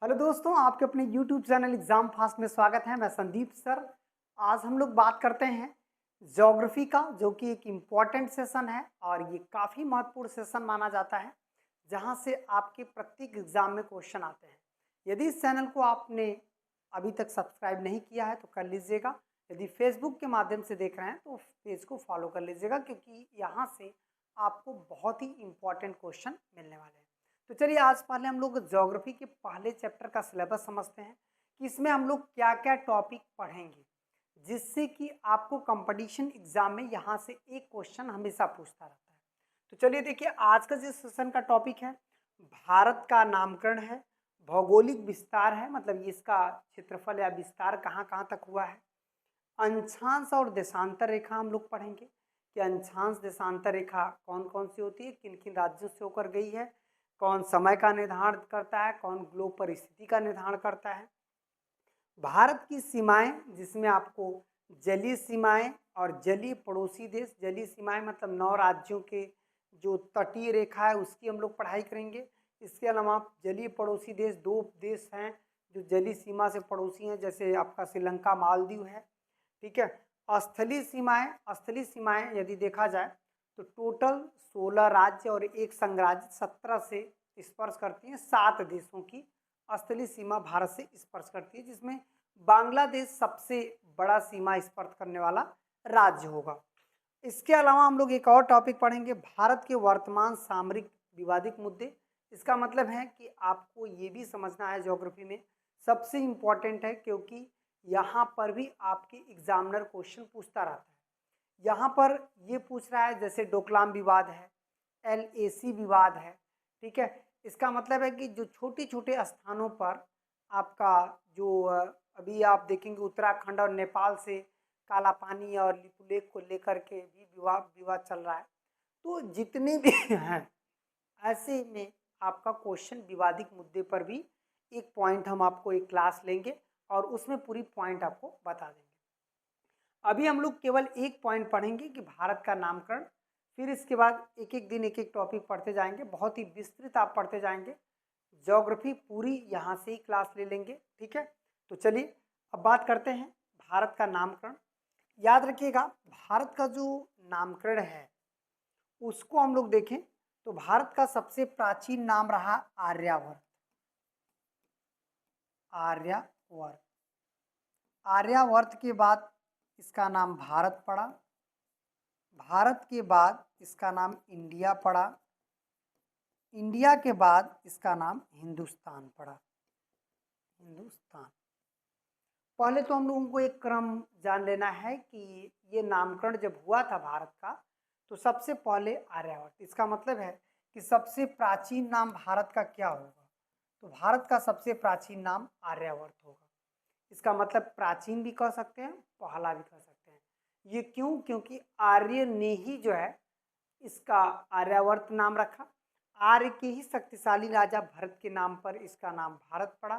Hello दोस्तों, आपके अपने YouTube चैनल एग्जाम फास्ट में स्वागत है। मैं संदीप सर। आज हम लोग बात करते हैं ज्योग्राफी का, जो कि एक इम्पॉर्टेंट सेशन है और ये काफ़ी महत्वपूर्ण सेशन माना जाता है, जहां से आपके प्रत्येक एग्जाम में क्वेश्चन आते हैं। यदि इस चैनल को आपने अभी तक सब्सक्राइब नहीं किया है तो कर लीजिएगा। यदि फेसबुक के माध्यम से देख रहे हैं तो पेज को फॉलो कर लीजिएगा, क्योंकि यहाँ से आपको बहुत ही इम्पॉर्टेंट क्वेश्चन मिलने वाले हैं। तो चलिए, आज पहले हम लोग ज्योग्राफी के पहले चैप्टर का सिलेबस समझते हैं कि इसमें हम लोग क्या क्या टॉपिक पढ़ेंगे, जिससे कि आपको कंपटीशन एग्जाम में यहाँ से एक क्वेश्चन हमेशा पूछता रहता है। तो चलिए देखिए, आज का जिस सेशन का टॉपिक है, भारत का नामकरण है, भौगोलिक विस्तार है, मतलब ये इसका क्षेत्रफल या विस्तार कहाँ कहाँ तक हुआ है, अंशांश और देशांतर रेखा हम लोग पढ़ेंगे कि अंशांश देशांतर रेखा कौन कौन सी होती है, किन किन राज्यों से होकर गई है, कौन समय का निर्धारण करता है, कौन ग्लोब पर स्थिति का निर्धारण करता है, भारत की सीमाएं, जिसमें आपको जलीय सीमाएं और जलीय पड़ोसी देश, जलीय सीमाएं मतलब 9 राज्यों के जो तटीय रेखा है उसकी हम लोग पढ़ाई करेंगे। इसके अलावा जलीय पड़ोसी देश, 2 देश हैं जो जलीय सीमा से पड़ोसी हैं, जैसे आपका श्रीलंका, मालदीव है। ठीक है। स्थलीय सीमाएं यदि देखा जाए तो टोटल 16 राज्य और एक संघ राज्य 17 से स्पर्श करती हैं। 7 देशों की स्थलीय सीमा भारत से स्पर्श करती है, जिसमें बांग्लादेश सबसे बड़ा सीमा स्पर्श करने वाला राज्य होगा। इसके अलावा हम लोग एक और टॉपिक पढ़ेंगे, भारत के वर्तमान सामरिक विवादित मुद्दे। इसका मतलब है कि आपको ये भी समझना है, ज्योग्राफी में सबसे इम्पॉर्टेंट है, क्योंकि यहाँ पर भी आपके एग्जामिनर क्वेश्चन पूछता रहता है। यहाँ पर ये पूछ रहा है, जैसे डोकलाम विवाद है, LAC विवाद है। ठीक है। इसका मतलब है कि जो छोटे छोटे स्थानों पर आपका जो अभी आप देखेंगे उत्तराखंड और नेपाल से काला पानी और लिपुलेख को लेकर के भी विवाद विवाद चल रहा है। तो जितने भी हैं, ऐसे में आपका क्वेश्चन विवादित मुद्दे पर भी एक पॉइंट हम आपको एक क्लास लेंगे और उसमें पूरी पॉइंट आपको बता देंगे। अभी हम लोग केवल एक पॉइंट पढ़ेंगे कि भारत का नामकरण, फिर इसके बाद एक एक दिन एक एक टॉपिक पढ़ते जाएंगे, बहुत ही विस्तृत आप पढ़ते जाएंगे। ज्योग्राफी पूरी यहाँ से ही क्लास ले लेंगे। ठीक है। तो चलिए अब बात करते हैं भारत का नामकरण। याद रखिएगा, भारत का जो नामकरण है उसको हम लोग देखें तो भारत का सबसे प्राचीन नाम रहा आर्यावर्त। आर्यावर्त। आर्यावर्त के बाद इसका नाम भारत पड़ा। भारत के बाद इसका नाम इंडिया पड़ा। इंडिया के बाद इसका नाम हिंदुस्तान पड़ा। हिंदुस्तान। पहले तो हम लोगों को एक क्रम जान लेना है कि ये नामकरण जब हुआ था भारत का, तो सबसे पहले आर्यावर्त। इसका मतलब है कि सबसे प्राचीन नाम भारत का क्या होगा, तो भारत का सबसे प्राचीन नाम आर्यावर्त होगा। इसका मतलब प्राचीन भी कह सकते हैं, पहला भी कह सकते हैं। ये क्यों? क्योंकि आर्य ने ही जो है इसका आर्यावर्त नाम रखा। आर्य के ही शक्तिशाली राजा भरत के नाम पर इसका नाम भारत पड़ा।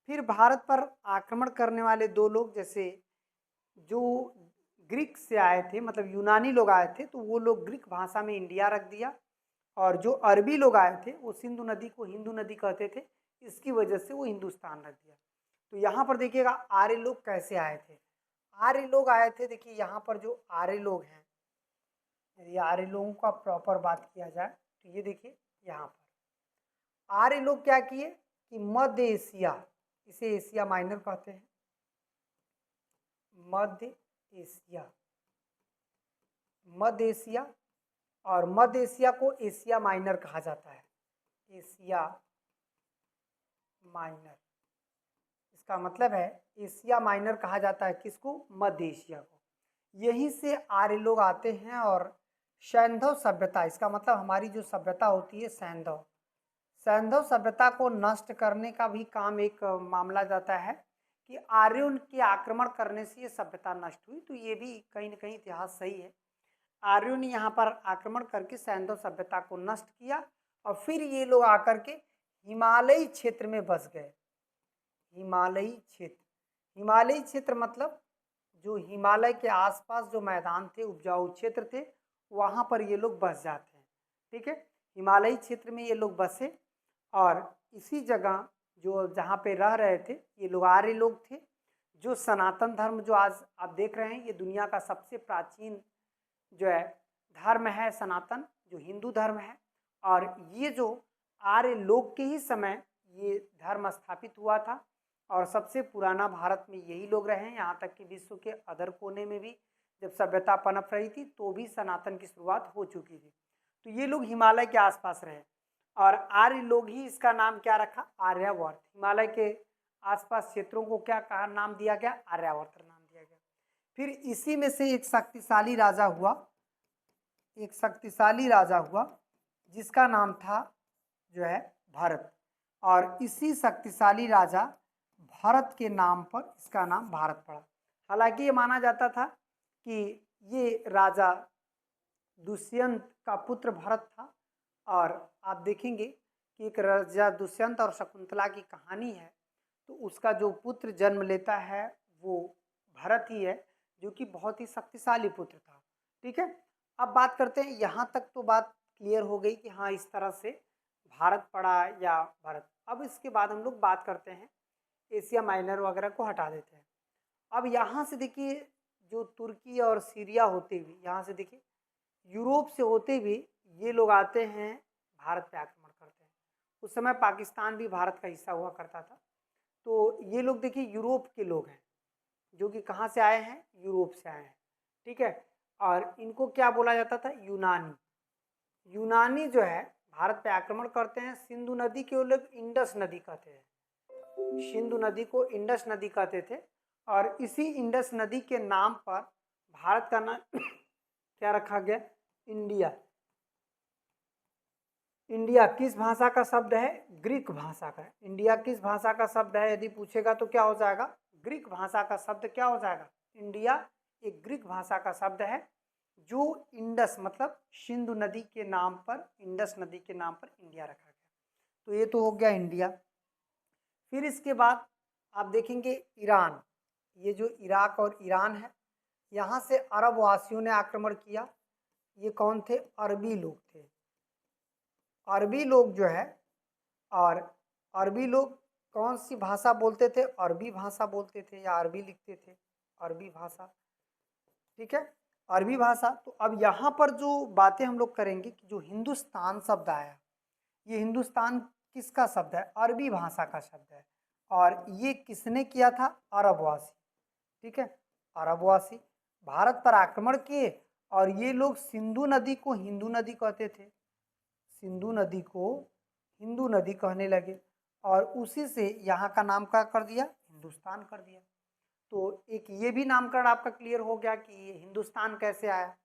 फिर भारत पर आक्रमण करने वाले 2 लोग, जैसे जो ग्रीक से आए थे, मतलब यूनानी लोग आए थे, तो वो लोग ग्रीक भाषा में इंडिया रख दिया, और जो अरबी लोग आए थे वो सिंधु नदी को हिंदू नदी कहते थे, इसकी वजह से वो हिंदुस्तान रख दिया। तो यहाँ पर देखिएगा आर्य लोग कैसे आए थे। आर्य लोग आए थे, देखिए यहाँ पर जो आर्य लोग हैं, यदि आर्य लोगों का प्रॉपर बात किया जाए तो ये देखिए यहाँ पर आर्य लोग क्या किए कि मध्य एशिया, इसे एशिया माइनर कहते हैं, मध्य एशिया, मध्य एशिया, और मध्य एशिया को एशिया माइनर कहा जाता है। एशिया माइनर, इसका मतलब है एशिया माइनर कहा जाता है किसको? मध्य एशिया को। यहीं से आर्य लोग आते हैं, और सैंधव सभ्यता, इसका मतलब हमारी जो सभ्यता होती है सैंधव, सैंधव सभ्यता को नष्ट करने का भी काम एक मामला जाता है कि आर्यों के आक्रमण करने से ये सभ्यता नष्ट हुई। तो ये भी कहीं ना कहीं इतिहास सही है। आर्यों ने यहाँ पर आक्रमण करके सैंधव सभ्यता को नष्ट किया, और फिर ये लोग आकर के हिमालयी क्षेत्र में बस गए। हिमालयी क्षेत्र, हिमालयी क्षेत्र मतलब जो हिमालय के आसपास जो मैदान थे, उपजाऊ क्षेत्र थे, वहाँ पर ये लोग बस जाते हैं। ठीक है। हिमालयी क्षेत्र में ये लोग बसे, और इसी जगह जो जहाँ पे रह रहे थे ये लोग आर्य लोग थे। जो सनातन धर्म जो आज आप देख रहे हैं, ये दुनिया का सबसे प्राचीन जो है धर्म है सनातन, जो हिंदू धर्म है। और ये जो आर्य लोग के ही समय ये धर्म स्थापित हुआ था और सबसे पुराना भारत में यही लोग रहे हैं। यहाँ तक कि विश्व के अदर कोने में भी जब सभ्यता पनप रही थी तो भी सनातन की शुरुआत हो चुकी थी। तो ये लोग हिमालय के आसपास रहे और आर्य लोग ही इसका नाम क्या रखा, आर्यावर्त। हिमालय के आसपास क्षेत्रों को क्या कहा, नाम दिया गया, आर्यावर्त नाम दिया गया। फिर इसी में से एक शक्तिशाली राजा हुआ, जिसका नाम था जो है भरत। और इसी शक्तिशाली राजा भरत के नाम पर इसका नाम भारत पड़ा। हालांकि ये माना जाता था कि ये राजा दुष्यंत का पुत्र भरत था। और आप देखेंगे कि एक राजा दुष्यंत और शकुंतला की कहानी है, तो उसका जो पुत्र जन्म लेता है वो भरत ही है, जो कि बहुत ही शक्तिशाली पुत्र था। ठीक है, अब बात करते हैं, यहाँ तक तो बात क्लियर हो गई कि हाँ इस तरह से भारत पड़ा या भरत। अब इसके बाद हम लोग बात करते हैं एशिया माइनर वगैरह को हटा देते हैं। अब यहाँ से देखिए जो तुर्की और सीरिया होते हुए, यहाँ से देखिए यूरोप से होते हुए ये लोग आते हैं, भारत पे आक्रमण करते हैं। उस समय पाकिस्तान भी भारत का हिस्सा हुआ करता था। तो ये लोग देखिए यूरोप के लोग हैं, जो कि कहाँ से आए हैं, यूरोप से आए हैं। ठीक है, और इनको क्या बोला जाता था, यूनानी। यूनानी जो है भारत पे आक्रमण करते हैं। सिंधु नदी के वो लोग इंडस नदी कहते हैं, सिंधु नदी को इंडस नदी कहते थे। और इसी इंडस नदी के नाम पर भारत का नाम क्या रखा गया, इंडिया। इंडिया किस भाषा का शब्द है, ग्रीक भाषा का। इंडिया किस भाषा का शब्द है यदि पूछेगा तो क्या हो जाएगा, ग्रीक भाषा का शब्द क्या हो जाएगा, इंडिया। एक ग्रीक भाषा का शब्द है जो इंडस मतलब सिंधु नदी के नाम पर, इंडस नदी के नाम पर इंडिया रखा गया। तो ये तो हो गया इंडिया। फिर इसके बाद आप देखेंगे ईरान, ये जो इराक और ईरान है, यहाँ से अरब वासियों ने आक्रमण किया। ये कौन थे, अरबी लोग थे। अरबी लोग जो है, और अरबी लोग कौन सी भाषा बोलते थे, अरबी भाषा बोलते थे या अरबी लिखते थे, अरबी भाषा। ठीक है, अरबी भाषा। तो अब यहाँ पर जो बातें हम लोग करेंगे कि जो हिंदुस्तान शब्द आया, ये हिंदुस्तान किसका शब्द है, अरबी भाषा का शब्द है। और ये किसने किया था, अरबवासी। ठीक है, अरबवासी भारत पर आक्रमण किए और ये लोग सिंधु नदी को हिंदू नदी कहते थे, सिंधु नदी को हिंदू नदी कहने लगे और उसी से यहाँ का नाम क्या कर दिया, हिंदुस्तान कर दिया। तो एक ये भी नामकरण आपका क्लियर हो गया कि ये हिंदुस्तान कैसे आया।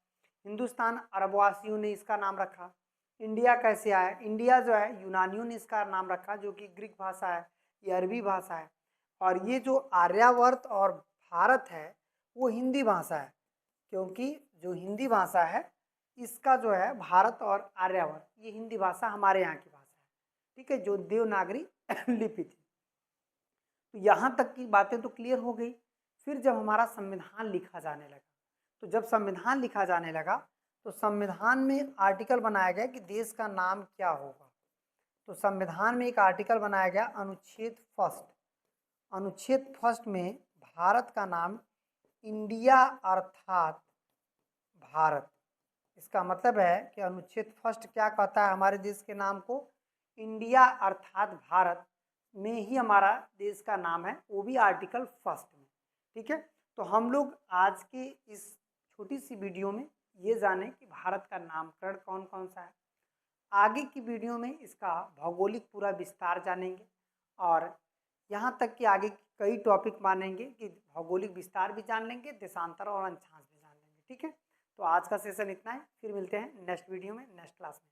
हिंदुस्तान अरबवासियों ने इसका नाम रखा। इंडिया कैसे आया, इंडिया जो है यूनानियों ने इसका नाम रखा, जो कि ग्रीक भाषा है, ये अरबी भाषा है। और ये जो आर्यावर्त और भारत है वो हिंदी भाषा है, क्योंकि जो हिंदी भाषा है इसका जो है भारत और आर्यावर्त, ये हिंदी भाषा हमारे यहाँ की भाषा है। ठीक है, जो देवनागरी लिपि थी। तो यहाँ तक की बातें तो क्लियर हो गई। फिर जब हमारा संविधान लिखा जाने लगा, तो जब संविधान लिखा जाने लगा तो संविधान में आर्टिकल बनाया गया कि देश का नाम क्या होगा। तो संविधान में एक आर्टिकल बनाया गया, अनुच्छेद फर्स्ट। अनुच्छेद फर्स्ट में भारत का नाम इंडिया अर्थात भारत। इसका मतलब है कि अनुच्छेद फर्स्ट क्या कहता है, हमारे देश के नाम को इंडिया अर्थात भारत में ही हमारा देश का नाम है, वो भी आर्टिकल फर्स्ट में। ठीक है, तो हम लोग आज के इस छोटी सी वीडियो में ये जाने कि भारत का नामकरण कौन कौन सा है। आगे की वीडियो में इसका भौगोलिक पूरा विस्तार जानेंगे और यहाँ तक कि आगे कई टॉपिक मानेंगे कि भौगोलिक विस्तार भी जान लेंगे, देशांतर और अंशांश भी जान लेंगे। ठीक है, तो आज का सेशन इतना है, फिर मिलते हैं नेक्स्ट वीडियो में, नेक्स्ट क्लास में।